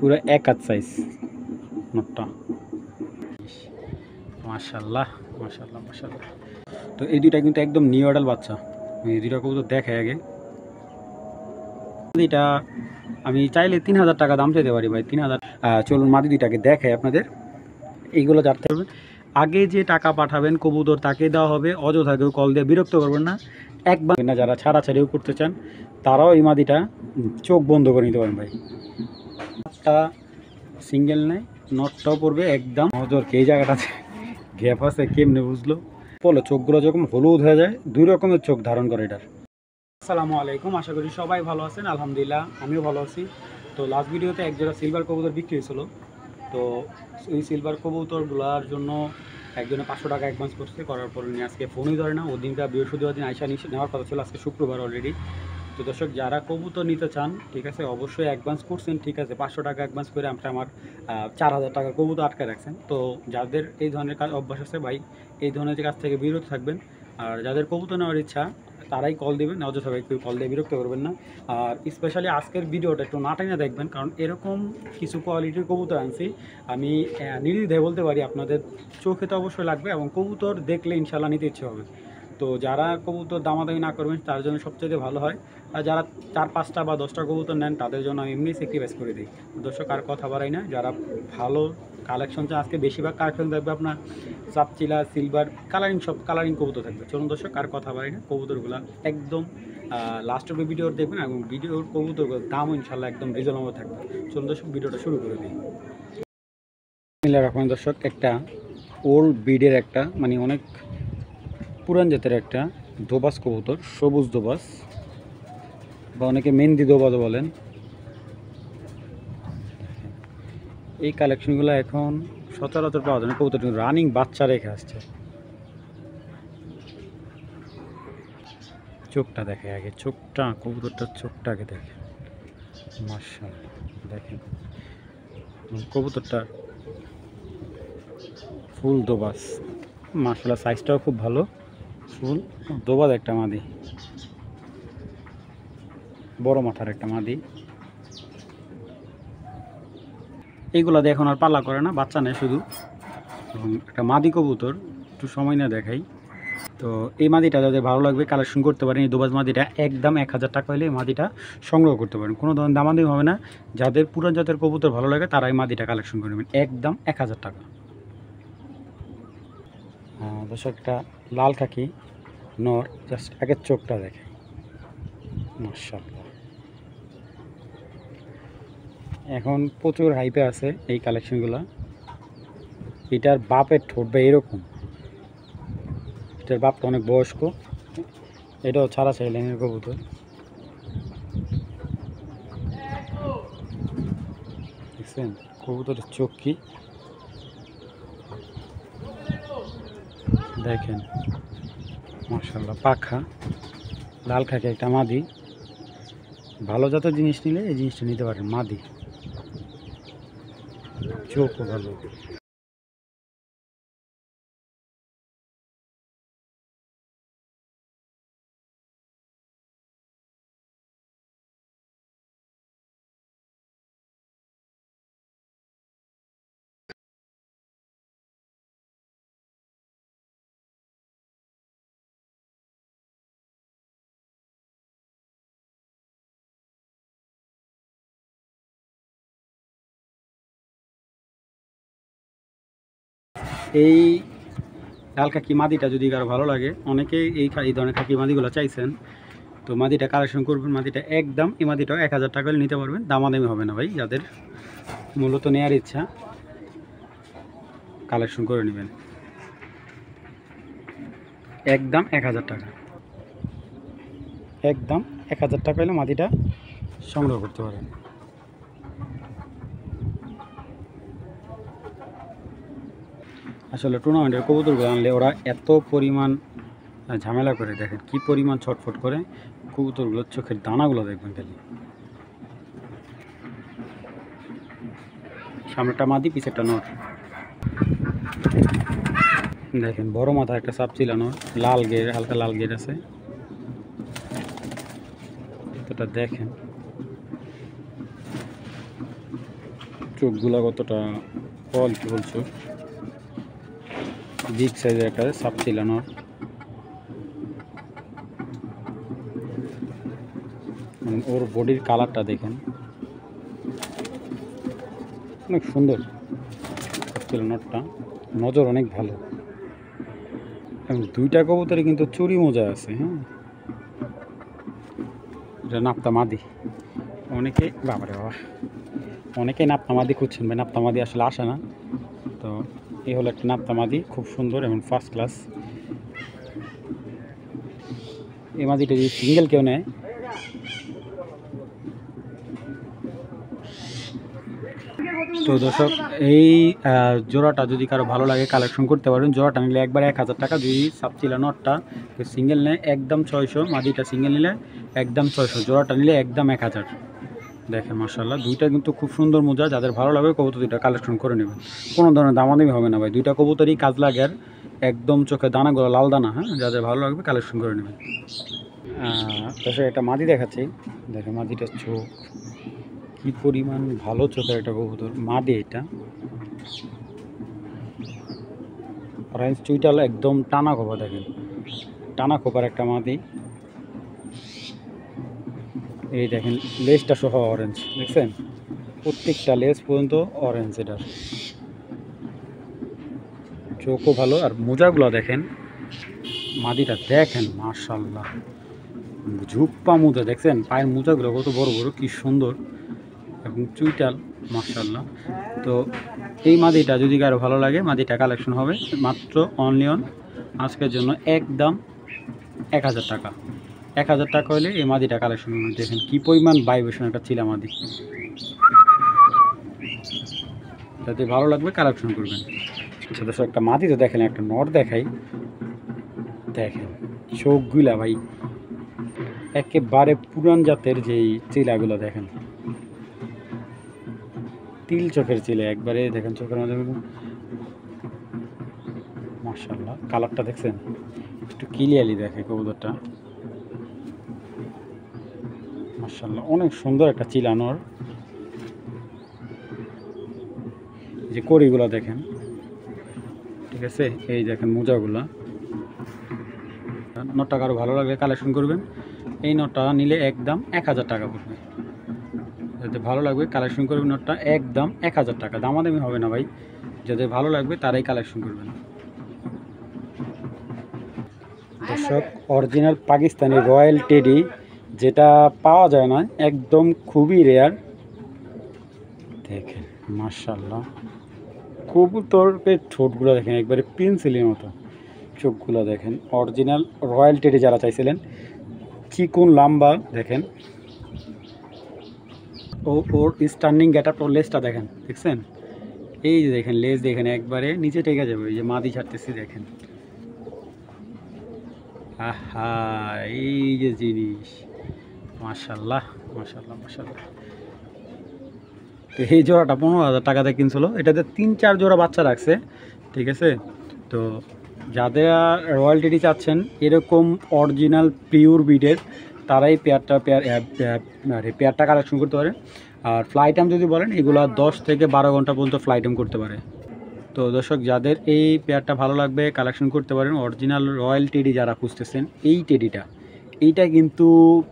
পুরো এক হাত সাইজ নটটা। মাশাল্লাহ মাশাল্লাহ মাশাল্লাহ। তো এই দুইটা কিন্তু একদম নিউ অ্যাডাল বাচ্চা। এই দুইটা কবুতর দেখে আগে। এটা আমি চাইলে 3000 টাকা দাম চাইতে পারি ভাই, 3000। চলুন মাদি দুইটাকে দেখে আপনাদের। এইগুলো জানতে হবে। আগে যে টাকা পাঠাবেন কবুতর তাকে দেওয়া হবে, অযথা কেউ কল দিয়ে বিরক্ত করবেন না। একবার না, যারা ছাড়াছাড়িও করতে চান তারাও এই মাদিটা চোখ বন্ধ করে নিতে পারেন ভাই। একটা সিঙ্গেল নেই, নটটাও পড়বে একদম নজর। এই জায়গাটাতে গ্যাপ আছে কেমনে বুঝলো? বলো চোখগুলো যখন হলুদ হয়ে যায়, 2 রকমের চোখ ধারণ করে এটার। আসসালামু আলাইকুম, আশা করি সবাই ভালো আছেন। আলহামদুলিল্লাহ আমিও ভালো আছি। তো লাস্ট ভিডিওতে এক জোড়া সিলভার কবুতর বিক্রি হয়েছিল। তো ওই সিলভার কবুতরগুলোর জন্য একজনে 500 টাকা অ্যাডভান্স করছে, করার পর উনি আজকে ফোনই ধরে না। ওই দিনটা বৃহস্পতিবার দিন আইসা নেওয়ার কথা ছিল, আজকে শুক্রবার অলরেডি। তো দর্শক যারা কবুতর নিতে চান, ঠিক আছে, অবশ্যই অ্যাডভান্স করছেন, ঠিক আছে, 500 টাকা অ্যাডভান্স করে আপনি আমার 4000 টাকার কবুতর আটকে রাখছেন। তো যাদের এই ধরনের কাজ অভ্যাস আছে ভাই, এই ধরনের কাজ থেকে বিরত থাকবেন। আর যাদের কবুতর নেওয়ার ইচ্ছা তারাই কল দেবেন, অযথা ভাই কেউ কল দিয়ে বিরক্ত করবেন না। আর স্পেশালি আজকের ভিডিওটা একটু না টাইনা দেখবেন, কারণ এরকম কিছু কোয়ালিটির কবুতর আনছি আমি। নির্দ্বিধায় বলতে পারি আপনাদের চোখে তো অবশ্যই লাগবে, এবং কবুতর দেখলে ইনশাল্লাহ নিতে ইচ্ছে হবে। তো যারা কবুতর দামাদামি না করবেন তার জন্য সবচেয়ে ভালো হয়। আর যারা 4-5টা বা 10টা কবুতর নেন তাদের জন্য আমি এমনি স্যাক্রিফাইস করে দিই। দর্শক আর কথা বাড়াই না, যারা ভালো কালেকশন চান, আজকে বেশিরভাগ কালেকশন থাকবে আপনার চাপচিলা, সিলভার, কালারিং, সব কালারিং কবুতর থাকবে। চলুন দর্শক আর কথা বাড়াই না, কবুতরগুলো একদম লাস্ট অব্দি ভিডিও দেখবেন, এবং ভিডিওর কবুতরগুলোর দামও ইনশাল্লাহ একদম রিজনেবল থাকবে। চলুন দর্শক ভিডিওটা শুরু করে দিই। রাখবেন দর্শক, একটা ওল্ড ব্রিডের একটা, মানে অনেক পুরান জাতের একটা দোবাস কবুতর, সবুজ দোবাস বা অনেকে মেহেন্দি দোবাজও বলেন। এই কালেকশনগুলো এখন সচরাচর পাওয়া যায় না। কবুতর রানিং বাচ্চা রেখে আসছে। চোখটা দেখে আগে, চোখটা, কবুতরটার চোখটা আগে দেখে। মাশাআল্লাহ দেখেন কবুতরটা ফুল দোবাস। মাশাআল্লাহ সাইজটাও খুব ভালো, ফুল দোবাস একটা মাদি, বড় মাথার একটা মাদি। এইগুলা দিয়ে এখন আর পাল্লা করে না, বাচ্চা নেয় শুধু। এবং একটা মাদি কবুতর একটু সময় না দেখাই। তো এই মাদিটা যাদের ভালো লাগবে কালেকশন করতে পারেন। এই দোবাজ মাদিটা একদম 1000 টাকা হলে এই মাদিটা সংগ্রহ করতে পারেন, কোনো ধরনের দামাদামি হবে না। যাদের পুরান জাতের কবুতর ভালো লাগে তারা এই মাদিটা কালেকশন করে নেবেন, একদম 1000 টাকা। দর্শক একটা লাল খাকি নর, জাস্ট আগের চোখটা দেখে। মাশাআল্লাহ এখন প্রচুর হাইপে আছে এই কালেকশনগুলো। এটার বাপের ঠোঁটটা এরকম, এটার বাপটা অনেক বয়স্ক। এটাও ছাড়া চাই লাইনের কবুতর। দেখছেন কবুতরের চোখ কি দেখেন, মাশাআল্লাহ। পাখা লাল খাকি একটা মাদি। ভালো জাতের জিনিস নিলে এই জিনিসটা নিতে পারেন, মাদি, চোখও ভালো। এই লাল খাকি মাদিটা যদি কারো ভালো লাগে, অনেকেই এই ধরনের খাকি মাদিগুলো চাইছেন, তো মাদিটা কালেকশন করবেন। মাদিটা একদম, এই মাদিটাও 1000 টাকা হলে নিতে পারবেন, দামাদামি হবে না ভাই। যাদের মূলত নেওয়ার ইচ্ছা কালেকশন করে নেবেন, একদম 1000 টাকা, একদম 1000 টাকা হলে মাদিটা সংগ্রহ করতে পারেন। আসলে টুর্নামেন্টের কবুতরগুলো আনলে ওরা এত পরিমাণ ঝামেলা করে, দেখেন কি পরিমাণ ছটফট করে। কবুতরগুলোর চোখের দানাগুলো দেখবেন খালি। সামনেটা মাদি, পিছেরটা নর। দেখেন বড় মাথা একটা চাপচিলা নর, লাল গের, হালকা লাল গের আছে। এটা দেখেন চোখগুলা কতটা কোয়ালিটি বলছো, বিগ সাইজের একটা সাপ চিলানোর। ওর বডির কালারটা দেখেন, অনেক সুন্দর সাপ চিলানোরটা, নজর অনেক ভালো। এবং দুইটা কবুতরে কিন্তু চুরি মোজা আছে। হ্যাঁ, এটা নাপ্তা মাদি। অনেকে বাবারে বাবা, অনেকেই নাপ্তা মাদি খুঁজছেন ভাই, নাপ্তা মাদি আসলে আসে না। তো এই হলো একটা নাপ্তা মাদি, খুব সুন্দর এবং ফার্স্ট ক্লাস। এই মাদিটা যদি সিঙ্গেল কেউ নেয়, তো দর্শক এই জোড়াটা যদি কারো ভালো লাগে কালেকশন করতে পারেন। জোড়াটা নিলে একবার 1000 টাকা, যদি সাপচিলা নটটা সিঙ্গেল নেয় একদম 600, মাদিটা সিঙ্গেল নিলে একদম 600, জোড়াটা নিলে একদম 1000। দেখেন মাশাআল্লাহ, দুইটা কিন্তু খুব সুন্দর মোজা। যাদের ভালো লাগবে কবুতর দুইটা কালেকশন করে নেবেন, কোনো ধরনের দামাদামি হবে না ভাই। দুইটা কবুতরই কাজ লাগে, আর একদম চোখে দানাগুলো লাল দানা। হ্যাঁ, যাদের ভালো লাগবে কালেকশন করে নেবেন। দর্শক একটা মাদি দেখাচ্ছি, দেখেন মাদিটার চোখ কি পরিমাণ ভালো, চোখের একটা কবুতর মাদি। এটা অরেঞ্জ চুইটাল একদম টানা খোপা, দেখেন টানা খোপার একটা মাদি। এই দেখেন লেজটা সহ অরেঞ্জ, দেখছেন প্রত্যেকটা লেজ পর্যন্ত অরেঞ্জ। এটার চোখও ভালো, আর মোজাগুলো দেখেন মাদিটা, দেখেন মাশাআল্লাহ ঝুপ্পা মোজা, দেখছেন পায়ের মোজাগুলো কত বড় বড়, কি সুন্দর এবং চুইটাল মাশাআল্লাহ। তো এই মাদিটা যদি কারো ভালো লাগে, মাদিটা কালেকশন হবে মাত্র অনলি অন আজকের জন্য একদম 1000 টাকা। 1000 টাকা হলে এই মাদিটা কালেকশন হবে। দেখেন কি পরিমাণ ভাইব্রেশন একটা চিলা মাদি, যাতে ভালো লাগবে কালেকশন করবেন। আচ্ছা দর্শক একটা মাদি তো দেখেন, একটা নট দেখাই, দেখেন চোখগুলা ভাই একেবারে পুরান জাতের যেই চিলাগুলো, দেখেন তিল চোখের চিলে একবারে, দেখেন চোখের মধ্যে মাশাআল্লাহ। কালারটা দেখছেন একটু ক্লিয়ারলি দেখে কবুতরটা, মাশাআল্লাহ অনেক সুন্দর একটা চিলানোর। যে কড়িগুলো দেখেন, ঠিক আছে, এই দেখেন মোজাগুলা। নটটা কারো ভালো লাগলে কালেকশন করবেন। এই নটটা নিলে একদম 1000 টাকা পড়বে, যাতে ভালো লাগবে কালেকশন করবেন। নটটা একদম 1000 টাকা, দামাদামি হবে না ভাই। যাদের ভালো লাগবে তারাই কালেকশন করবেন। দর্শক অরিজিনাল পাকিস্তানি রয়্যাল টেডি, যেটা পাওয়া যায় না, একদম খুবই রেয়ার। দেখেন মাশাআল্লাহ, কবুতরের ঠোঁটগুলো দেখেন একবারে পেন্সিলের মতো, চোখগুলো দেখেন অরিজিনাল রয়্যাল টেডি যারা চাইছিলেন, চিকুন লম্বা দেখেন। ওর স্ট্যান্ডিং গেটআপ, ওর লেজটা দেখেন, দেখছেন এই যে দেখেন লেজ দেখেন একবারে নিচে টেকে যাবে। এই যে মাদি ছাড়তেছি দেখেন, আহা এই যে জিনিস, মাশাআল্লাহ মাশাআল্লাহ মাশাআল্লাহ। তো এই জোড়াটা 15,000 টাকাতে কিনছিল, এটাতে 3-4 জোড়া বাচ্চা রাখছে, ঠিক আছে। তো যাদের রয়্যালটি চাচ্ছেন এরকম অরিজিনাল পিওর বিডের, তারাই পেয়ারটা কালেকশন করতে পারে। আর ফ্লাইট টাইম যদি বলেন, এগুলো 10 থেকে 12 ঘন্টা পর্যন্ত ফ্লাইট টাইম করতে পারে। তো দর্শক যাদের এই পেয়ারটা ভালো লাগবে কালেকশন করতে পারেন। অরিজিনাল রয়্যাল টেডি যারা খুঁজতেছেন, এই এইটা কিন্তু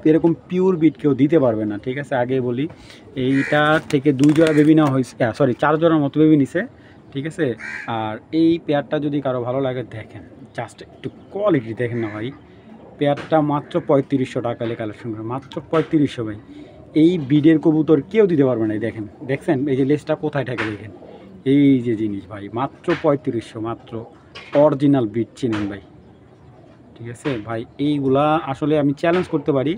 এরকম পিওর বিট কেউ দিতে পারবে না, ঠিক আছে। আগে বলি, এইটা থেকে 2 জোড়া বেবি নেওয়া হয়েছে, 4 জোড়ার মতো বেবি নিছে, ঠিক আছে। আর এই পেয়ারটা যদি কারো ভালো লাগে, দেখেন জাস্ট একটু কোয়ালিটি দেখেন না ভাই। পেয়ারটা মাত্র 3500 টাকা হলে কালেকশন করে, মাত্র 3500 ভাই। এই বিডের কবুতর কেউ দিতে পারবে না। দেখেন, দেখছেন এই যে লেজটা কোথায় থাকে, দেখেন এই যে জিনিস ভাই, মাত্র 3500, মাত্র অরিজিনাল বিট চিনেন ভাই, ঠিক আছে ভাই। এইগুলা আসলে আমি চ্যালেঞ্জ করতে পারি,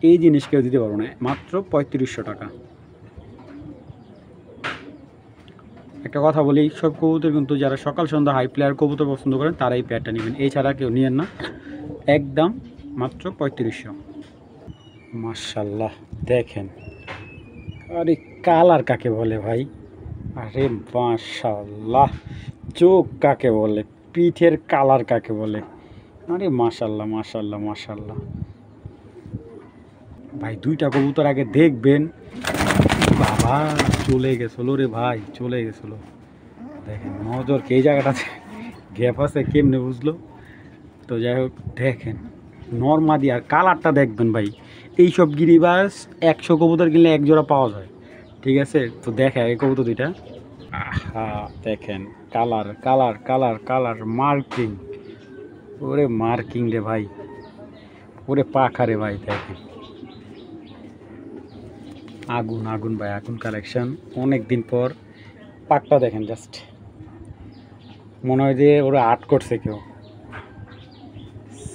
এই জিনিস কেউ দিতে পারবো না, মাত্র 3500 টাকা। একটা কথা বলি, সব কবুতর কিন্তু যারা সকাল সন্ধ্যা হাই প্লেয়ার কবুতর পছন্দ করেন তারাই পেয়ারটা নেবেন, এছাড়া কেউ নিয়েন না। একদম মাত্র 3500। মাশাআল্লাহ দেখেন, আরে কালার কাকে বলে ভাই, আরে মাশাআল্লাহ চোখ কাকে বলে, পিঠের কালার কাকে বলে, আরে মাশাআল্লাহ মাশাআল্লাহ মাশাআল্লাহ ভাই। 2টা কবুতর আগে দেখবেন বাবা চলে গেছিল রে ভাই, চলে গেছিল। দেখেন নজর এই জায়গাটাতে গ্যাপ আছে, কেমনে বুঝলো? তো যাই হোক দেখেন নর্মাদি আর কালারটা দেখবেন ভাই, এইসব গিরিবাস 100 কবুতর কিনলে এক জোড়া পাওয়া যায়, ঠিক আছে? তো দেখে এই কবুতর দুইটা, আহা দেখেন colour colour colour colour marking, ওরে মার্কিং রে ভাই, ওরে পাখা রে ভাই। দেখেন আগুন আগুন ভাই, আগুন কালেকশন। অনেক দিন পর পাকটা দেখেন, জাস্ট মনে হয় যে ওরা আর্ট করছে কেউ।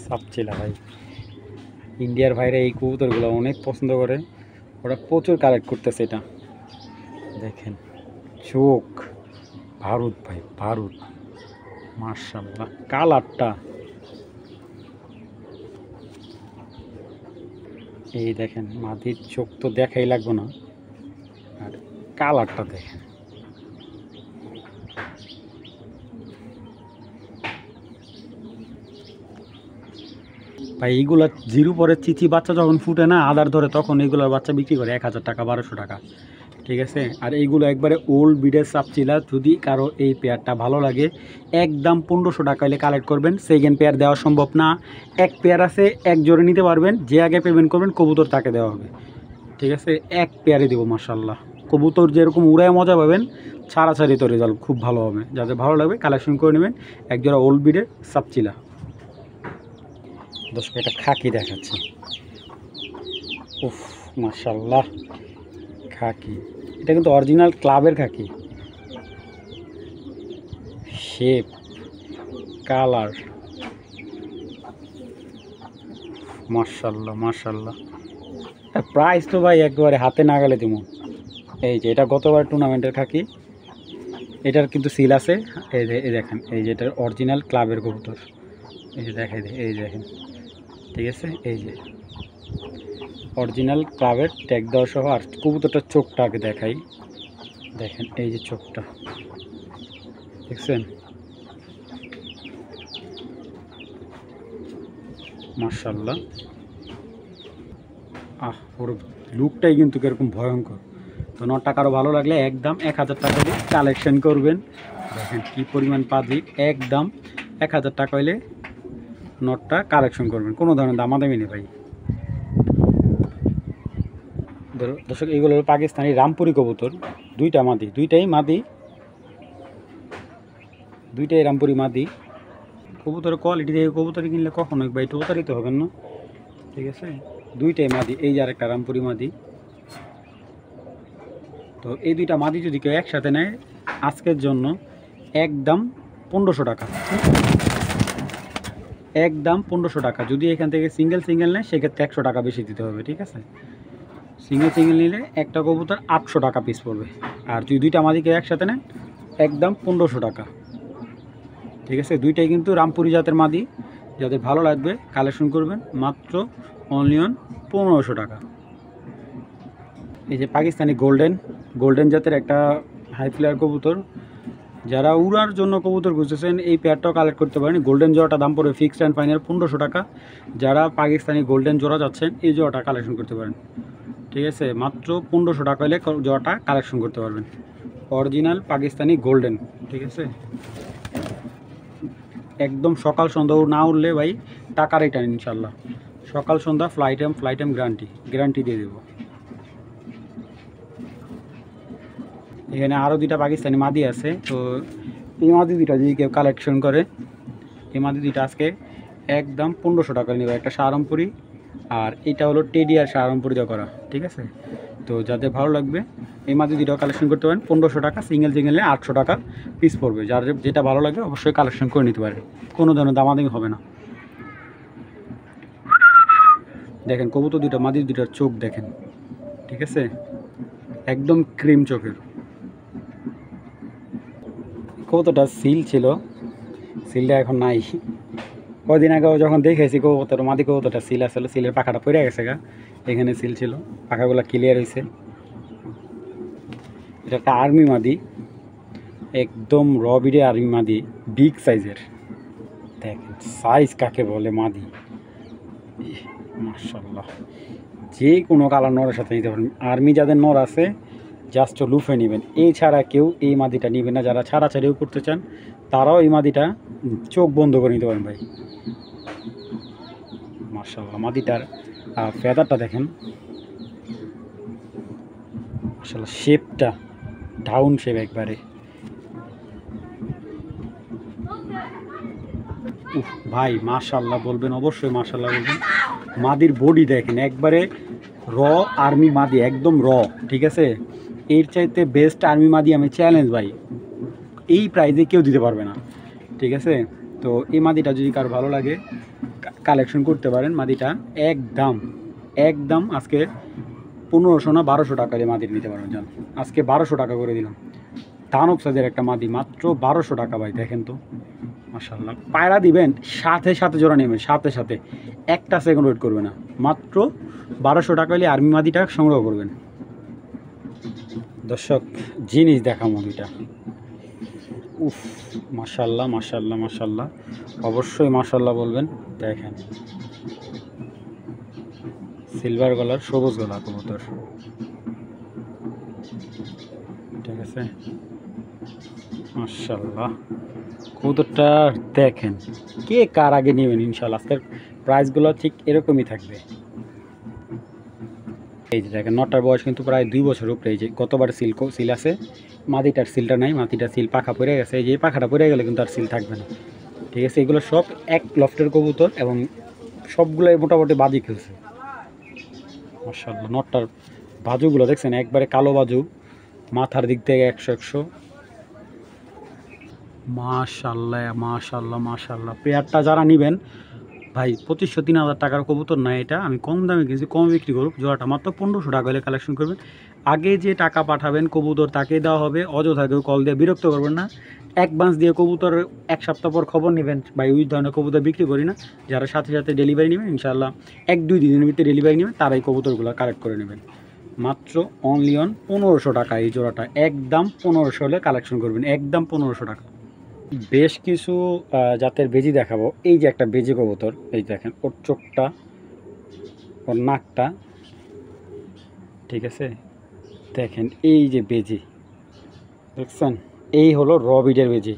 সাপচিলা ভাই, ইন্ডিয়ার ভাইরা এই কবুতরগুলো অনেক পছন্দ করে, ওরা প্রচুর কালেক্ট করতেছে এটা। দেখেন চোখ ভারত ভাই, ভারত, মাশাআল্লাহ। কালারটা এই দেখেন, মাটির চোখ তো দেখাই লাগবে না, আর কালারটা দেখেন। ভাই এইগুলা জিরো পরে চিচি বাচ্চা যখন ফুটে না, আদার ধরে, তখন এইগুলোর বাচ্চা বিক্রি করে 1000 টাকা 1200 টাকা, ঠিক আছে? আর এইগুলো একবারে ওল্ড বিডের সাপচিলা। যদি কারো এই পেয়ারটা ভালো লাগে, একদম 1500 টাকা হলে কালেক্ট করবেন। সেকেন্ড পেয়ার দেওয়া সম্ভব না, এক পেয়ার আছে, এক জোড়ে নিতে পারবেন। যে আগে পেমেন্ট করবেন কবুতর তাকে দেওয়া হবে, ঠিক আছে? এক পেয়ারে দেবো। মাশাআল্লাহ, কবুতর যেরকম উড়ায় মজা পাবেন, ছাড়াছাড়ি তো রেজাল্ট খুব ভালো হবে। যাদের ভালো লাগবে কালেকশন করে নেবেন। এক জোড়া ওল্ড বিডের সাপচিলা। দর্শক একটা খাকি দেখাচ্ছে, উফ মাশাআল্লাহ, খাকি। এটা কিন্তু অরিজিনাল ক্লাবের খাকি, শেপ, কালার, মাশাআল্লাহ মাশাআল্লাহ। প্রাইস তো ভাই একবারে হাতে নাগালে দিব। এই যে এটা গতবার টুর্নামেন্টের খাকি, এটার কিন্তু সিল আছে। এই যে এই দেখেন, এই যে এটার অরিজিনাল ক্লাবের কবুতর। এই যে দেখাই দিই, এই দেখেন, ঠিক আছে? এই যে অরিজিনাল ক্লাবের ট্যাগ দেওয়া সহ। আর কবুতরটার চোখটা আগে দেখাই, দেখেন এই যে চোখটা, দেখছেন? মাশাআল্লাহ, ওর লুকটাই কিন্তু এরকম ভয়ঙ্কর। তো নটটা কারো ভালো লাগলে একদম 1000 টাকা দিয়ে কালেকশন করবেন। দেখেন কী পরিমাণ পাজি, একদম 1000 টাকা হলে নটটা কালেকশন করবেন, কোনো ধরনের দামাদামি নেই ভাই। দর্শক এইগুলো হলো পাকিস্তানি রামপুরি কবুতর, দুইটা মাদি, দুইটাই মাদি, দুইটাই রামপুরি মাদি। কবুতরের কোয়ালিটি দেখে কবুতরি কিনলে কখনোই ভাই প্রতারিত হবেন না, ঠিক আছে? দুইটাই মাদি। এই যে আরেকটা রামপুরি মাদি। তো এই দুইটা মাদি যদি কেউ একসাথে নেয়, আজকের জন্য একদম 1500 টাকা, একদম 1500 টাকা। যদি এখান থেকে সিঙ্গেল সিঙ্গেল নেয়, সেক্ষেত্রে 100 টাকা বেশি দিতে হবে, ঠিক আছে? সিঙ্গেল সিঙ্গেল নিলে একটা কবুতর 800 টাকা পিস পড়বে। আর যদি দুইটা মাদি কেউ একসাথে নেন, একদম 1500 টাকা, ঠিক আছে? দুইটাই কিন্তু রামপুরি জাতের মাদি। যাদের ভালো লাগবে কালেকশন করবেন, মাত্র অনলি অন 1500 টাকা। এই যে পাকিস্তানি গোল্ডেন, গোল্ডেন জাতের একটা হাই ফ্লায়ার কবুতর। যারা উড়ার জন্য কবুতর খুঁজতেছেন, এই পেয়ারটাও কালেক্ট করতে পারেন। গোল্ডেন জোড়াটা দাম পড়বে ফিক্সড অ্যান্ড ফাইনাল 1500 টাকা। যারা পাকিস্তানি গোল্ডেন জোড়া যাচ্ছেন, এই জোড়াটা কালেকশন করতে পারেন, ঠিক আছে? মাত্র 1500 টাকা হলে জোড়াটা কালেকশন করতে পারবেন। অরিজিনাল পাকিস্তানি গোল্ডেন, ঠিক আছে? একদম সকাল সন্ধ্যা না উঠলে ভাই টাকার এটা ইনশাল্লাহ। সকাল সন্ধ্যা ফ্লাইট টাইম গ্যারান্টি দিয়ে দেবো। এখানে আরও দুইটা পাকিস্তানি মাদি আছে। তো এই মাদি দুইটা যদি কেউ কালেকশন করে, এই মাদি দুইটা আজকে একদম 1500 টাকা নেবে। একটা শাহরামপুরি, আর এটা হলো টেডি আর শাহরামপুরি দিয়ে করা, ঠিক আছে? তো যাদের ভালো লাগবে এই মাদি দুইটাও কালেকশন করতে পারেন। 1500 টাকা, সিঙ্গেল সিঙ্গেলে 800 টাকা পিস পড়বে। যার যেটা ভালো লাগে অবশ্যই কালেকশন করে নিতে পারে, কোনো ধরনের দামাদামি হবে না। দেখেন কবুতর দুইটা, মাদি দুইটার চোখ দেখেন, ঠিক আছে? একদম ক্রিম চোখের। কবুতরটা সিল ছিল, সিলটা এখন নাই। কদিন আগেও যখন দেখেছি কবুতর, মাদি কবুতরটা সিল আসলে, সিলের পাখাটা পড়ে গেছে গা, এখানে সিল ছিল, পাখাগুলো ক্লিয়ার হয়েছে। এটা একটা আর্মি মাদি, একদম রবিডে আর্মি মাদি, বিগ সাইজের। দেখেন সাইজ কাকে বলে মাদি, মাশাআল্লাহ। যে কোনো কালার নরের সাথে নিতে পারেন। আর্মি যাদের নর আছে জাস্ট লুফে নেবেন। এছাড়া কেউ এই মাদিটা নেবেন না। যারা ছাড়াছাড়িও করতে চান তারাও এই মাদিটা চোখ বন্ধ করে নিতে পারেন ভাই। মাশাআল্লাহ, মাদিটার ফেদারটা দেখেন, মাশাআল্লাহ শেপটা ডাউন শেপ একবারে। উফ ভাই মাশাআল্লাহ বলবেন, অবশ্যই মাশাআল্লাহ বলবেন। মাদির বডি দেখেন একবারে র আর্মি মাদি, একদম র, ঠিক আছে। এর চাইতে বেস্ট আর্মি মাদি আমি চ্যালেঞ্জ ভাই, এই প্রাইজে কেউ দিতে পারবে না, ঠিক আছে। তো এই মাদিটা যদি কারো ভালো লাগে কালেকশন করতে পারেন। মাদিটা একদম একদম আজকে 1500 না 1200 টাকা দিয়ে মাদির নিতে পারবেন। জান আজকে 1200 টাকা করে দিলাম। দানব সাইজের একটা মাদি, মাত্র 1200 টাকা ভাই। দেখেন তো মাশাআল্লাহ, পায়রা দিবেন সাথে সাথে জোড়া নেবেন, সাথে সাথে একটা সেকেন্ড ওয়েট করবে না। মাত্র 1200 টাকা হলে আর্মি মাদিটা সংগ্রহ করবেন। দর্শক জিনিস দেখা মাদিটা, উফ মাশাআল্লাহ মাশাআল্লাহ মাশাআল্লাহ, অবশ্যই মাশাআল্লাহ বলবেন। দেখেন সিলভার গলার সবুজ গলা কবুতর, ঠিক আছে। মাশাআল্লাহ কবুতরটা দেখেন, কে কার আগে নেবেন। ইনশাআল্লাহ আজকের প্রাইসগুলো ঠিক এরকমই থাকবে। এই যে দেখেন নটার বয়স কিন্তু প্রায় 2 বছর উপরে। এই যে গতবার সিল আছে, মাদিটার সিলটা নাই, মাদিটার সিল পাখা পড়ে গেছে। এই যে পাখাটা পড়ে গেলে কিন্তু আর সিল থাকবে না, ঠিক আছে। এগুলো সব এক লফটের কবুতর এবং সবগুলোই মোটামুটি বাজি খেলছে। মাশাআল্লাহ নটটার বাজুগুলো দেখছেন একবারে কালো বাজু, মাথার দিক থেকে 100 মাশাআল্লাহ মাশাআল্লাহ মাশাআল্লাহ। পেয়ারটা যারা নেবেন ভাই 2500-3000 টাকার কবুতর না এটা, আমি কম দামে কিনছি, কম বিক্রি করুক। জোড়াটা মাত্র 1500 টাকা হলে কালেকশন করবেন। আগে যে টাকা পাঠাবেন কবুতর তাকে দেওয়া হবে, অযথা কেউ কল দিয়ে বিরক্ত করবেন না। অ্যাডভান্স দিয়ে কবুতর 1 সপ্তাহ পর খবর নেবেন ভাই, ওই ধরনের কবুতর বিক্রি করি না। যারা সাথে সাথে ডেলিভারি নেবেন ইনশাআল্লাহ 1-2 দিনের ভিতরে ডেলিভারি নেবেন, তারাই কবুতরগুলো কালেক্ট করে নেবেন। মাত্র অনলি অন 1500 টাকা এই জোড়াটা, একদম 1500 হলে কালেকশন করবেন, একদম 1500 টাকা। বেশ কিছু জাতের বেজি দেখাবো। এই যে একটা বেজি কবুতর, এই দেখেন ওর চোখটা, ওর নাকটা, ঠিক আছে। দেখেন এই যে বেজি দেখছেন, এই হলো র বিডের বেজি,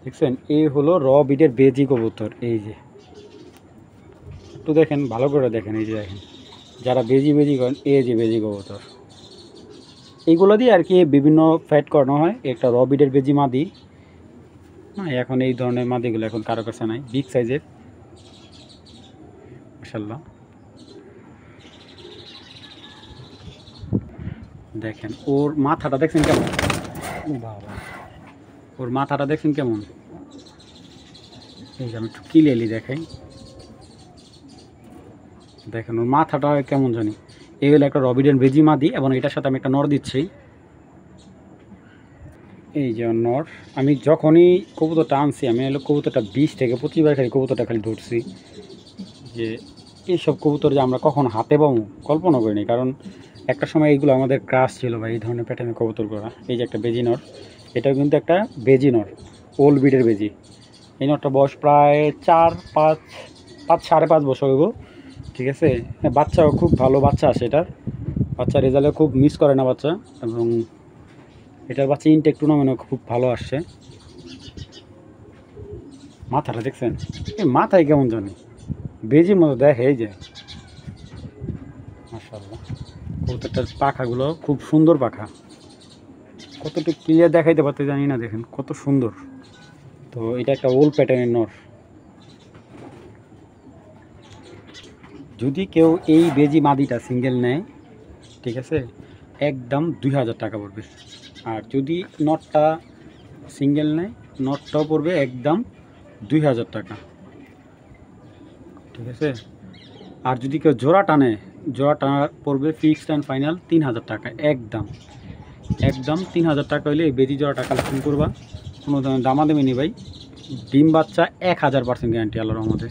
দেখছেন এই হলো র বিডের বেজি কবুতর। এই যে একটু দেখেন ভালো করে দেখেন, এই যে দেখেন যারা বেজি বেজি করেন, এই যে বেজি কবুতর, এইগুলো দিয়ে আর কি বিভিন্ন ফ্যাট করানো হয়। একটা র বিডের বেজি মাদি, হ্যাঁ এখন এই ধরনের মাদিগুলো এখন কারো কাছে নাই, বিগ সাইজের। মাশাআল্লাহ দেখেন ওর মাথাটা দেখছেন কেমন, ও বাবা ওর মাথাটা দেখছেন কেমন। এই যে আমি একটু ক্লিয়ারলি দেখাই, দেখেন ওর মাথাটা কেমন জানি। এই হলো একটা রবিডেন বেজি মাদি এবং এটার সাথে আমি একটা নর দিচ্ছি। এই যে নর, আমি যখনই কবুতরটা আনছি আমি হলো কবুতরটা 20 থেকে 25 বার খালি কবুতরটা খালি ধরছি। যে এইসব কবুতর যে আমরা কখন হাতে পাবো কল্পনা করিনি, কারণ একটা সময় এইগুলো আমাদের ক্রাশ ছিল ভাই, এই ধরনের প্যাটার্নের কবুতর করা। এই যে একটা বেজি নর, এটাও কিন্তু একটা বেজি নর, ওল্ড ব্রিডের বেজি। এই নরটা বয়স প্রায় 5.5 বছর হইব, ঠিক আছে। বাচ্চাও খুব ভালো বাচ্চা আসে, এটার বাচ্চা রেজাল্টে খুব মিস করে না বাচ্চা, এবং এটার বাচ্চা ইনটেক টুর্নামেন্টও খুব ভালো আসছে। মাথাটা দেখছেন, এই মাথায় কেমন জানি বেজির মতো দেখে। এই যে মাশাআল্লাহ কবুতরটার পাখাগুলো খুব সুন্দর পাখা, কতটুকু ক্লিয়ার দেখাইতে পারতে জানি না, দেখেন কত সুন্দর। তো এটা একটা ওল্ড প্যাটার্নের নর। যদি কেউ এই বেজি মাদিটা সিঙ্গেল নেয়, ঠিক আছে, একদম 2000 টাকা পড়বে। আর যদি নটটা সিঙ্গেল নেয়, নটটাও পড়বে একদম 2000 টাকা, ঠিক আছে। আর যদি কেউ জোড়া টানে, জোড়া টানা পড়বে ফিক্সড অ্যান্ড ফাইনাল 3000 টাকা, একদম একদম 3000 টাকা হলে এই বেজি জোড়াটা কালেকশন করবা। কোনো ধরনের দামাদামি নেই ভাই, ডিম বাচ্চা 1000% গ্যারান্টি আল্লাহর রহমতে।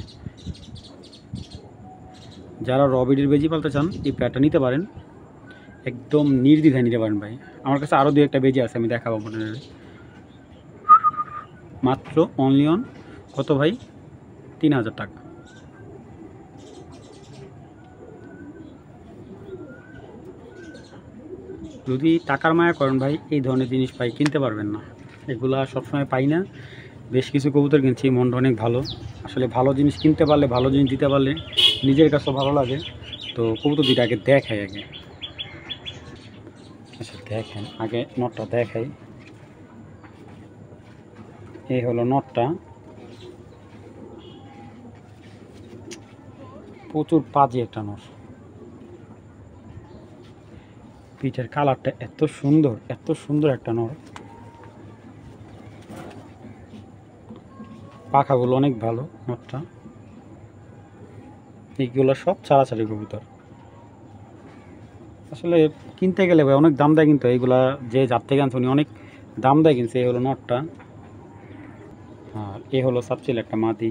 যারা রবিডির বেজি পালতে চান এই প্যাডটা নিতে পারেন, একদম নির্দ্বিধায় নিতে পারেন ভাই। আমার কাছে আরও 2-1টা বেজি আছে, আমি দেখাবো আপনাদের। মাত্র অনলি অন কত ভাই, 3000 টাকা। যদি টাকার মায়া করেন ভাই, এই ধরনের জিনিস পাই কিনতে পারবেন না, এগুলা সবসময় পাই না। বেশ কিছু কবুতর কিনছি, মনটা অনেক ভালো। আসলে ভালো জিনিস কিনতে পারলে, ভালো জিনিস দিতে পারলে নিজের কাছেও ভালো লাগে। তো কবুতর দুইটা আগে দেখাই আগে। আচ্ছা দেখেন, আগে নটটা দেখাই। এই হলো নটটা, প্রচুর পাজি একটা নর। পিঠের কালারটা এত সুন্দর, এত সুন্দর একটা নর। পাখাগুলো অনেক ভালো নটটা। এইগুলো সব ছাড়াছাড়ি কবুতর। আসলে কিনতে গেলে ভাই অনেক দাম দেয়, কিন্তু এইগুলা যে যার থেকে আনছে উনি অনেক দাম দেয় কিনছে। এই হলো নটটা, আর এ হলো সাবচিল একটা মাদি।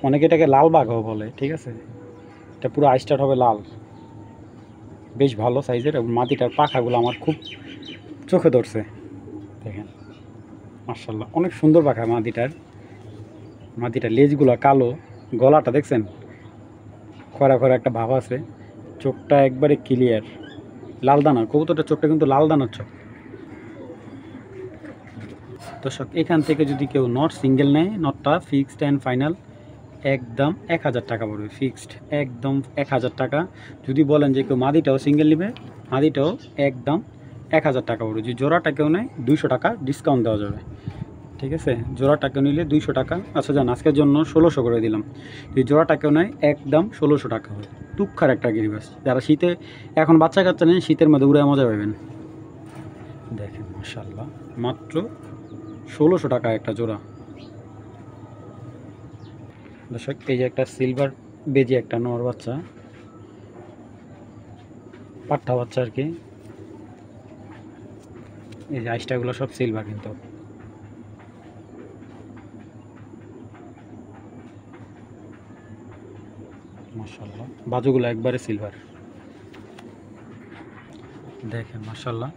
অনেকে এটাকে লাল বাঘও বলে, ঠিক আছে। এটা পুরো আইস্টার্ট হবে লাল, বেশ ভালো সাইজের। এবং মাদিটার পাখাগুলো আমার খুব চোখে ধরছে, দেখেন মাশাআল্লাহ অনেক সুন্দর পাখা মাদিটার। মাদিটার লেজগুলো কালো, গলাটা দেখছেন খরা খরা একটা ভাব আছে, চোখটা একবারে ক্লিয়ার লাল দানার। কবুতরটার চোখটা কিন্তু লাল দানার চোখ। দর্শক, এখান থেকে যদি কেউ নট সিঙ্গেল নেয়, নটটা ফিক্সড অ্যান্ড ফাইনাল একদম 1000 টাকা পড়বে, ফিক্সড একদম 1000 টাকা। যদি বলেন যে কেউ মাদিটাও সিঙ্গেল নেবে, মাদিটাও একদম 1000 টাকা পড়বে। যদি জোড়াটা কেউ নেয় 200 টাকা ডিসকাউন্ট দেওয়া যাবে, ঠিক আছে। জোড়াটা কেউ নিলে 200 টাকা। আচ্ছা যান, আজকের জন্য 1600 করে দিলাম। যদি জোড়াটা কেউ নেয় একদম 1600 টাকা হবে। টুকখার একটা গিরিবাস, যারা শীতে এখন বাচ্চা কাচ্চা নেই, শীতের মধ্যে উড়ে মজা পাবেন। দেখেন মাশাআল্লাহ, মাত্র 1600 টাকা একটা জোড়া। দর্শক, এই যে একটা সিলভার বেজি একটা নর বাচ্চা, পাঠা বাচ্চা আর কি। এই যে আইসটাগুলো সব সিলভার কিন্তু। মাশাআল্লাহ বাজুগুলো একবারে সিলভার। দেখেন মাশাআল্লাহ,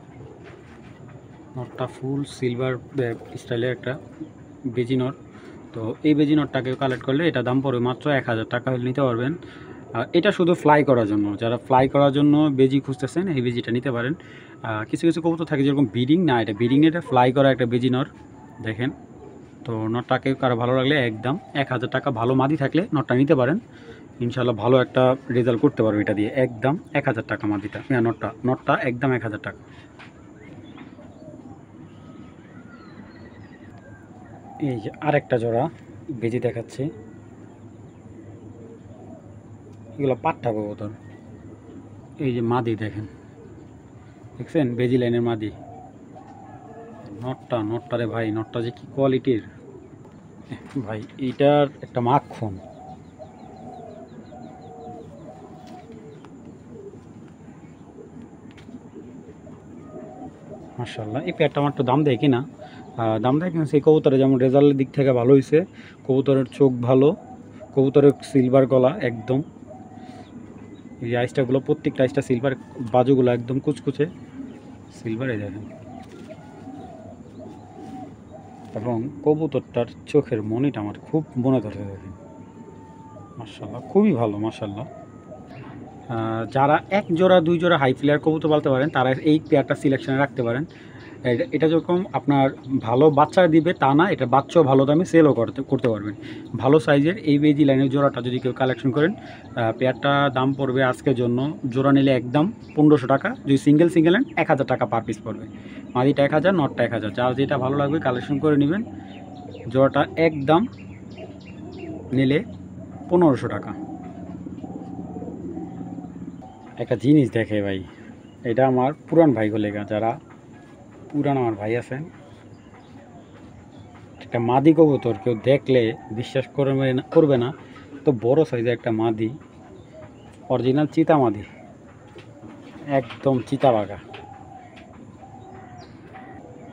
নটটা ফুল সিলভার স্টাইলের একটা বেজি নট। তো এই বেজি নটটাকে কালেক্ট করলে এটা দাম পড়বে মাত্র 1000 টাকা হলে নিতে পারবেন। এটা শুধু ফ্লাই করার জন্য, যারা ফ্লাই করার জন্য বেজি খুঁজতেছেন এই বেজিটা নিতে পারেন। কিছু কিছু কবুতর থাকে যেরকম ব্রিডিং না, এটা ব্রিডিং, এটা ফ্লাই করা একটা বেজি নর। দেখেন, তো নটটাকে কারো ভালো লাগলে একদম 1000 টাকা, ভালো মাদি থাকলে নটটা নিতে পারেন। ইনশাল্লাহ ভালো একটা রেজাল্ট করতে পারবে এটা দিয়ে। একদম 1000 টাকা মাদিটা, নটটা একদম 1000 টাকা। এই যে আরেকটা জোড়া বেজি দেখাচ্ছি, এগুলো পাট্টা কবুতর। এই যে মাদি দেখেন, দেখছেন বেজি লাইনের মাদি। নটটা রে ভাই, নটটা যে কি কোয়ালিটির ভাই, এইটার একটা মাখন। মাশাআল্লাহ, এই পেয়ারটা আমার একটু দাম দেয় কিনা, দাম দেয় কিনা সেই কবুতরের যেমন রেজাল্টের দিক থেকে ভালো হয়েছে, কবুতরের চোখ ভালো, কবুতরের সিলভার গলা একদম। এই আইসটাগুলো প্রত্যেকটা আইসটা সিলভার, বাজুগুলো একদম কুচকুচে সিলভারে দেখেন। এবং কবুতরটার চোখের মনিটা আমার খুব মনে ধরে, দেখেন মাশাআল্লাহ খুবই ভালো মাশাআল্লাহ। যারা এক জোড়া দুই জোড়া হাই ফ্লেয়ার কবুতর পালতে পারেন তারা এই পেয়ারটা সিলেকশনে রাখতে পারেন। এটা যেরকম আপনার ভালো বাচ্চা দিবে তা না, এটা বাচ্চাও ভালো দামে সেলও করতে পারবেন। ভালো সাইজের এই বেজি লাইনের জোড়াটা যদি কেউ কালেকশন করেন, পেয়ারটা দাম পড়বে আজকের জন্য, জোড়া নিলে একদম 1500 টাকা। যদি সিঙ্গেল নেন 1000 টাকা পার পিস পড়বে। মাদিটা 1000, নটটা 1000, যার যেটা ভালো লাগবে কালেকশন করে নেবেন। জোড়াটা একদম নিলে 1500 টাকা। একটা জিনিস দেখে ভাই, এটা আমার পুরান ভাই গলেগা, যারা পুরান আমার ভাই আছেন, একটা মাদি কবুতর কেউ দেখলে বিশ্বাস করবে না, তো বড় সাইজের একটা মাদি, অরিজিনাল চিতা মাদি, একদম চিতাবাঘা,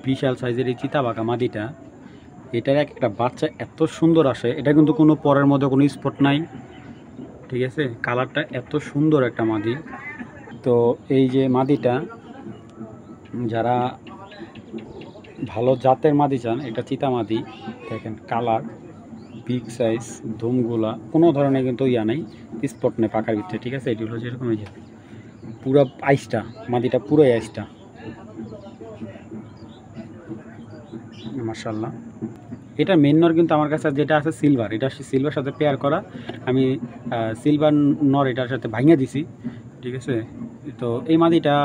বিশাল সাইজের এই চিতাবাঘা মাদিটা। এটার একটা বাচ্চা এত সুন্দর আসে, এটা কিন্তু কোনো পরের মধ্যে কোনো স্পট নাই, ঠিক আছে। কালারটা এত সুন্দর একটা মাদি। তো এই যে মাদিটা, যারা ভালো জাতের মাদি চান, এটা চিতা মাদি, দেখেন কালার বিগ সাইজ, ধুমগুলা কোনো ধরনের কিন্তু ইয়া নাই, স্পট নেই পাকার ভিতরে। ঠিক আছে, এটি হলো যেরকম এই যে পুরো আইসটা, মাদিটা পুরোই আইসটা, মাশাআল্লাহ। এটা মেন নর কিন্তু আমার কাছে যেটা আছে সিলভার, এটা সিলভার সাথে পেয়ার করা। আমি সিলভার নর এটার সাথে ভাঙিয়ে দিছি। ঠিক আছে, তো এই মাদিটা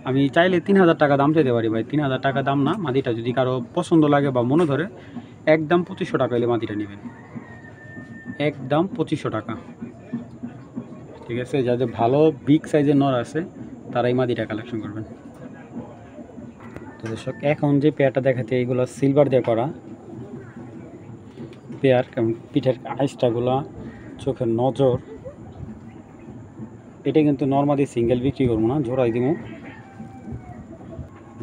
আমি চাইলে 3000 টাকা দাম চাইতে পারি ভাই। 3000 টাকা দাম না, মাদিটা যদি কারো পছন্দ লাগে বা মনে ধরে একদম 2500 টাকা হলে মাদিটা নেবেন, একদম 2500 টাকা। ঠিক আছে, যাদের ভালো বিগ সাইজের নর আছে তারা এই মাদিটা কালেকশন করবেন। তো দর্শক, এখন যে পেয়ারটা দেখাতে, এইগুলো সিলভার দিয়ে করা পেয়ার। পিঠের আইসটাগুলা, চোখের নজর, এটা কিন্তু নর্মালি সিঙ্গেল বিক্রি করবো না, জোড়াই দিব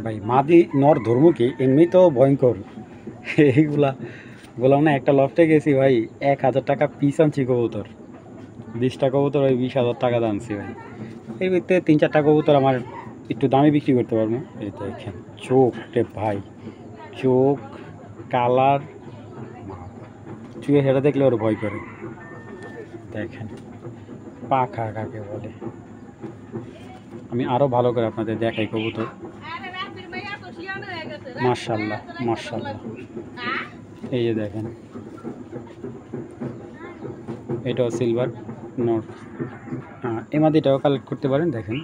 ভাই। মাদি নর ধর্ম কি এমনি তো ভয়ঙ্কর। এইগুলা বললাম না, একটা লফটে গেছি ভাই, 1000 টাকা পিস আনছি কবুতর, 20টা কবুতর ওই 20,000 টাকা দামছি ভাই। এর ভিতরে 3-4টা কবুতর আমার একটু দামে বিক্রি করতে পারবো। এই দেখেন চোখ রে ভাই, চোখ, কালার, চুয়ে হেঁটে দেখলে ওর ভয় করে। দেখেন পাখা কাকে বলে। আমি আরও ভালো করে আপনাদের দেখাই কবুতর। মাশাআল্লাহ মাশাআল্লাহ, এই যে দেখেন, এটাও সিলভার নর। এই মাদিটাও কালেক্ট করতে পারেন। দেখেন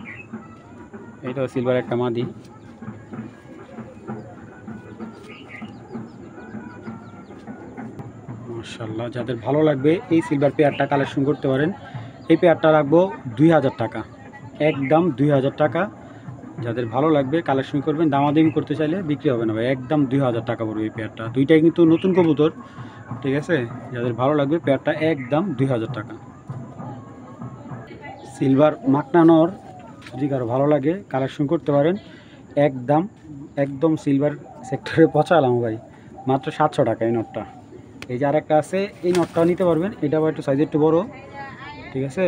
এটাও সিলভার একটা মাদি। মাশাআল্লাহ, যাদের ভালো লাগবে এই সিলভার পেয়ারটা কালেকশন করতে পারেন। এই পেয়ারটা রাখবো 2000 টাকা, একদম 2000 টাকা। যাদের ভালো লাগবে কালেকশন করবেন, দামাদামি করতে চাইলে বিক্রি হবে না ভাই, একদম 2000 টাকা পড়বে এই পেয়ারটা। দুইটাই কিন্তু নতুন কবুতর। ঠিক আছে, যাদের ভালো লাগবে পেয়ারটা একদম 2000 টাকা। সিলভার মাকনানোর যদি কারো ভালো লাগে কালেকশন করতে পারেন, একদম একদম সিলভার সেক্টরে পচালাম ভাই, মাত্র 700 টাকা এই নটটা। এই যে আরেকটা আছে, এই নটটাও নিতে পারবেন, এটা আবার একটু সাইজ একটু বড়। ঠিক আছে,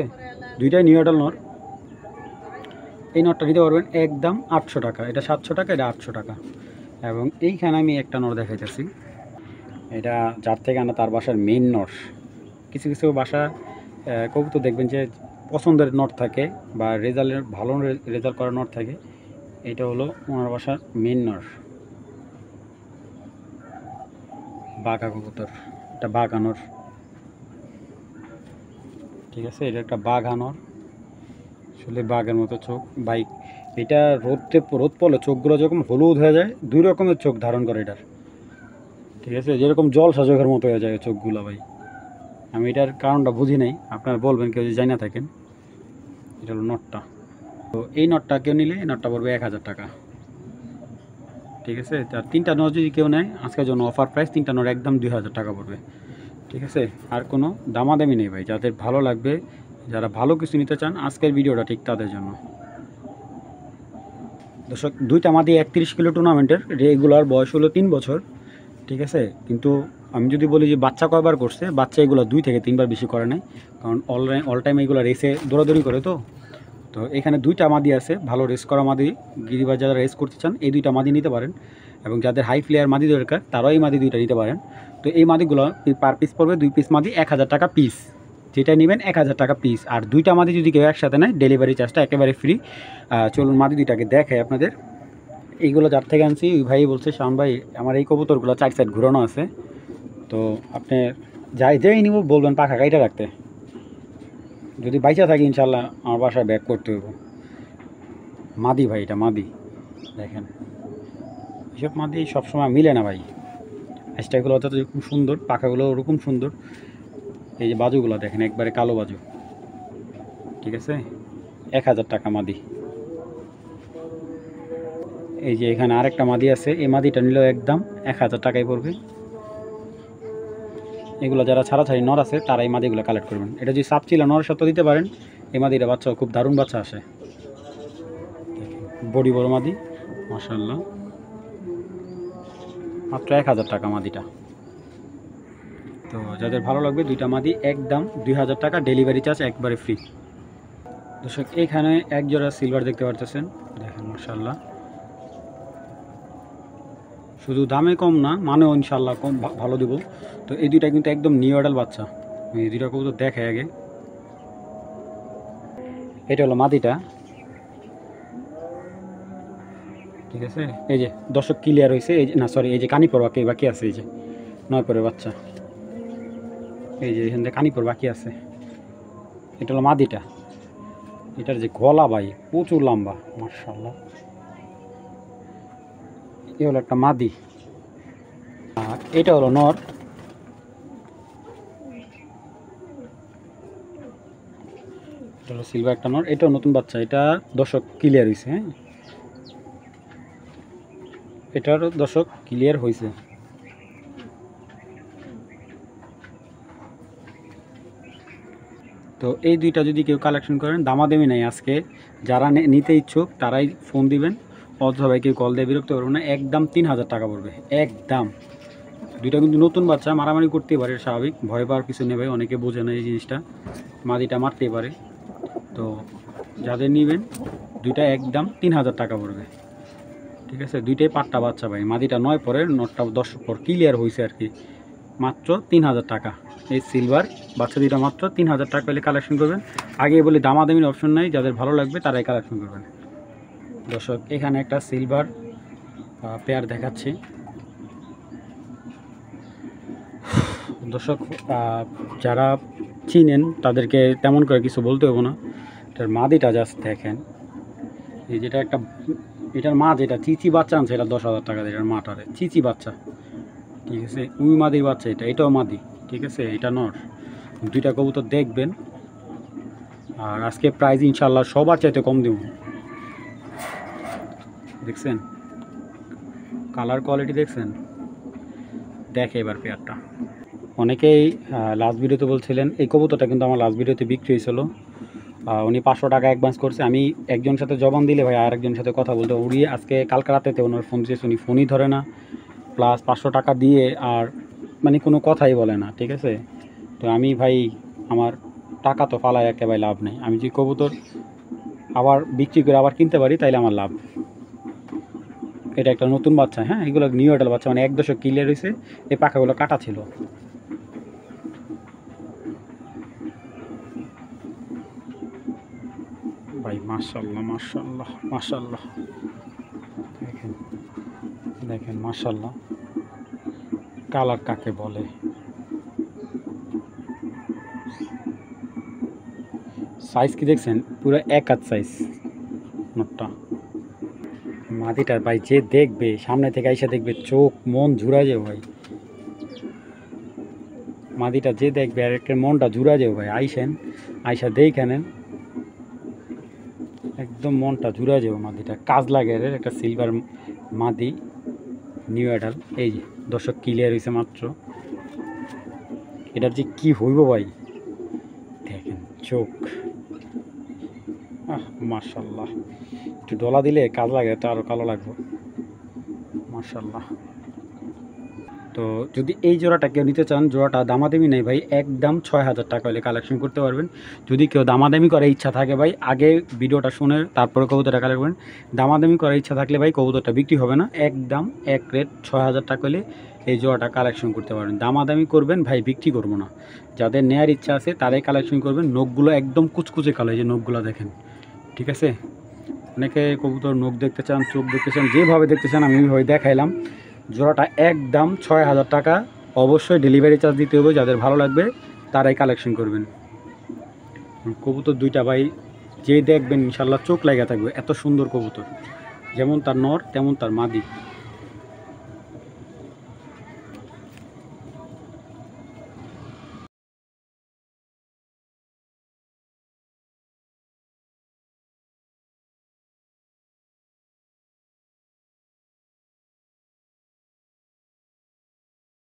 দুইটাই নিউ অ্যাডাল নট। এই নটটা নিতে পারবেন একদম 800 টাকা, এটা 700 টাকা, এটা 800 টাকা। এবং এইখানে আমি একটা নট দেখাইতেছি, এটা যার থেকে আনা তার বাসার মেইন নট। কিছু কিছু বাসা কবুতর দেখবেন যে পছন্দের নট থাকে বা রেজাল্টের ভালো রেজাল্ট করা নট থাকে, এটা হলো ওনার বাসার মেইন নট। বাঘা কবুতর, এটা বাঘানোর। ঠিক আছে, এটা একটা বাঘানোর, আসলে বাঘের মতো চোখ ভাই। এটা রোদ পড়লে চোখগুলো যখন হলুদ হয়ে যায়, 2 রকমের চোখ ধারণ করে এটার। ঠিক আছে, যেরকম জল সাজকের মতো হয়ে যায় চোখগুলো ভাই। আমি এটার কারণটা বুঝি নাই, আপনারা বলবেন কেউ যদি জানা থাকেন। এটা হলো নটটা। তো এই নটটা কেউ নিলে এই নটটা পড়বে 1000 টাকা। ঠিক আছে, তার 3টা নট যদি কেউ নেয় আজকের জন্য অফার প্রাইস, 3টা নট একদম 2000 টাকা পড়বে। ঠিক আছে, আর কোনো দামাদামি নেই ভাই। যাদের ভালো লাগবে, যারা ভালো কিছু নিতে চান, আজকের ভিডিওটা ঠিক তাদের জন্য। দর্শক, 2টা মাদি 31 কিলো টুর্নামেন্টের, রেগুলার বয়স হলো 3 বছর। ঠিক আছে, কিন্তু আমি যদি বলি যে বাচ্চা কয়বার করছে, বাচ্চা এগুলো 2 থেকে 3 বার বেশি করে নাই, কারণ অল টাইম এগুলো রেসে দৌড়াদৌড়ি করে। তো এখানে 2টা মাদি আছে, ভালো রেস করা মাদি। গিরিবাজ যারা রেস করতে চান এই 2টা মাদি নিতে পারেন, এবং যাদের হাই প্লেয়ার মাদি দরকার তারাও এই মাদি 2টা নিতে পারেন। তো এই মাদিগুলো পার পিস পড়বে 2 পিস মাদি 1000 টাকা পিস, যেটা নেবেন 1000 টাকা পিস। আর 2টা মাদি যদি কেউ একসাথে নেয় ডেলিভারি চার্জটা একেবারে ফ্রি। চলুন মাদি 2টাকে দেখাই আপনাদের। এইগুলো যার থেকে আনছি ওই ভাই বলছে, শাওন ভাই আমার এই কবুতরগুলো 4 সাইড ঘুরানো আছে, তো আপনি যেই নিব বলবেন পাখা কাইটা রাখতে। যদি বাইচা থাকি ইনশাল্লাহ আমার বাসায় ব্যাক করতে হইব। মাদি ভাই, এটা মাদি। দেখেন এসব মাদি সবসময় মিলে না ভাই। স্টাইলগুলো অত খুব সুন্দর, পাখাগুলো ওরকম সুন্দর। এই যে বাজুগুলো দেখেন, একবারে কালো বাজু। ঠিক আছে, 1000 টাকা মাদি। এই যে এখানে আরেকটা মাদি আছে, এই মাদিটা নিলেও একদম 1000 টাকায় পড়বে। এগুলো যারা ছাড়াছাড়ি নর আছে তারা এই মাদিগুলো কালেক্ট করবেন। এটা যদি সাপ ছিল নর সাথে দিতে পারেন, এই মাদিটা বাচ্চা খুব দারুণ বাচ্চা আসে। বডি বড় মাদি, মাশাআল্লাহ, মাত্র 1000 টাকা মাদিটা। তো যাদের ভালো লাগবে 2টা মাদি একদম 2000 টাকা, ডেলিভারি চার্জ একবারে ফ্রি। দর্শক, এইখানে এক জোড়া সিলভার দেখতে পারতেছেন, দেখেন মাশাআল্লাহ, শুধু দামে কম না, মানেও ইনশাল্লাহ কম, ভালো দেবো। তো এই দুইটা কিন্তু একদম নিউ অ্যাডাল বাচ্চা। এই দুইটা কবুতর দেখে আগে। এটা হলো মাদিটা, ঠিক আছে। এই যে দর্শক ক্লিয়ার হয়েছে, এই যে না সরি, এই যে কানিপর বাকি আছে, এই যে 9 পরের বাচ্চা, এই যে এখান থেকে কানিপর বাকি আছে। এটা হলো মাদিটা। এটার যে গলা ভাই প্রচুর লম্বা, মাশাআল্লাহ। এ হলো একটা মাদি, আর এটা হলো নর। এটা হলো সিলভার একটা নর, এটাও নতুন বাচ্চা। এটা দর্শক ক্লিয়ার হয়েছে, হ্যাঁ, এটার দর্শক ক্লিয়ার হয়েছে। তো এই দুইটা যদি কেউ কালেকশন করেন, দামাদামি নাই আজকে। যারা নিতে ইচ্ছুক তারাই ফোন দিবেন, অথবা কেউ কল দিয়ে বিরক্ত করবেন না। একদম 3000 টাকা পড়বে, একদম। দুইটা কিন্তু নতুন বাচ্চা, মারামারি করতে পারে, স্বাভাবিক, ভয় পাওয়ার কিছু নেই ভাই। অনেকে বোঝে না এই জিনিসটা, মাদিটা মারতেই পারে। তো যাদের নেবেন, দুইটা একদম 3000 টাকা পড়বে, ঠিক আছে। দুইটাই পাট্টা বাচ্চা ভাই, মাদিটা 9 পরে, নটটা 10 পর ক্লিয়ার হয়েছে আর কি। মাত্র 3000 টাকা এই সিলভার বাচ্চা দুইটা, মাত্র 3000 টাকা পেলে কালেকশন করবেন। আগে বলি দামাদামির অপশন নাই, যাদের ভালো লাগবে তারাই কালেকশন করবেন। দর্শক এখানে একটা সিলভার পেয়ার দেখাচ্ছি। দর্শক যারা চিনেন তাদেরকে তেমন করে কিছু বলতে হবে না। এটার মাদিটা জাস্ট দেখেন, এই যেটা একটা, এটার মা যেটা চিচি বাচ্চা আনছে, এটা 10,000 টাকা দিয়ে। এটার মাটারে চিচি বাচ্চা, ঠিক আছে। উই মাদির বাচ্চা এটা, এটাও মাদি, ঠিক আছে। এটা নর। দুইটা কবুতর দেখবেন, আর আজকে প্রাইস ইনশাল্লাহ সবার চাইতে কম দেব। দেখছেন কালার কোয়ালিটি, দেখছেন। দেখে এবার পেয়ারটা। অনেকেই লাস্ট ভিডিওতে বলছিলেন, এই কবুতরটা কিন্তু আমার লাস্ট ভিডিওতে বিক্রি হয়েছিল। উনি 500 টাকা অ্যাডভান্স করছে। আমি একজনের সাথে জবান দিলে ভাই আর একজনের সাথে কথা বলতে, উনি আজকে কালকে রাতেতে ওনার ফোন দিয়েছে, উনি ফোনই ধরে না, প্লাস 500 টাকা দিয়ে আর মানে কোনো কথাই বলে না, ঠিক আছে। তো আমি ভাই, আমার টাকা তো ফালায় একেবারে লাভ নেই। আমি যে কবুতর আবার বিক্রি করে আবার কিনতে পারি, তাইলে আমার লাভ। এটা একটা নতুন বাচ্চা, হ্যাঁ, এগুলো নিউ অ্যাডাল বাচ্চা, মানে 1 দশক ক্লিয়ার হয়েছে। এই পাখাগুলো কাটা ছিল। ভাই মাশাআল্লাহ, মাশাআল্লাহ, মাশাআল্লাহ, দেখেন দেখেন, মাশাআল্লাহ। কালার কাকে বলে, সাইজ কি দেখছেন, পুরো এক হাত সাইজ নোটটা। মাদিটা ভাই যে দেখবে, সামনে থেকে আইসা দেখবে, চোখ মন জুড়া যাবে ভাই। মাদিটা যে দেখবে আর একটা মনটা জুড়া যাবে ভাই। আইসেন, আইসা দেখে নেন, একদম মনটা জুড়া যাবে। মাদিটা কাজ লাগে, একটা সিলভার মাদি, নিউ অ্যাডাল। এই যে দর্শক ক্লিয়ার হয়েছে মাত্র। এটার যে কি হইব ভাই, দেখেন চোখ, মাশাআল্লাহ। একটু ডলা দিলে কাজ লাগে, এটা আরও কালো লাগবে, মাশাআল্লাহ। তো যদি এই জোড়াটা কেউ নিতে চান, জোড়াটা দামাদামি নেই ভাই, একদম 6000 টাকা হলে কালেকশন করতে পারবেন। যদি কেউ দামাদামি করার ইচ্ছা থাকে ভাই, আগে ভিডিওটা শুনে তারপরে কবুতরটা কালেক্ট করবেন। দামাদামি করার ইচ্ছা থাকলে ভাই কবুতরটা বিক্রি হবে না, একদম এক রেট 6000 টাকা হলে এই জোড়াটা কালেকশন করতে পারবেন। দামাদামি করবেন ভাই, বিক্রি করবো না। যাদের নেওয়ার ইচ্ছা আছে তারাই কালেকশন করবেন। নখগুলো একদম কুচকুচে কালো, এই যে নখগুলো দেখেন, ঠিক আছে। অনেকে কবুতর নখ দেখতে চান, চোখ দেখতে চান, যেভাবে দেখতে চান আমি ওইভাবে দেখাইলাম। জোড়াটা একদম 6000 টাকা। অবশ্যই ডেলিভারি চার্জ দিতে হবে। যাদের ভালো লাগবে তারাই কালেকশন করবেন। কবুতর দুইটা ভাই যে দেখবেন ইনশাল্লাহ চোখ লাগা থাকবে, এত সুন্দর কবুতর। যেমন তার নর তেমন তার মাদি।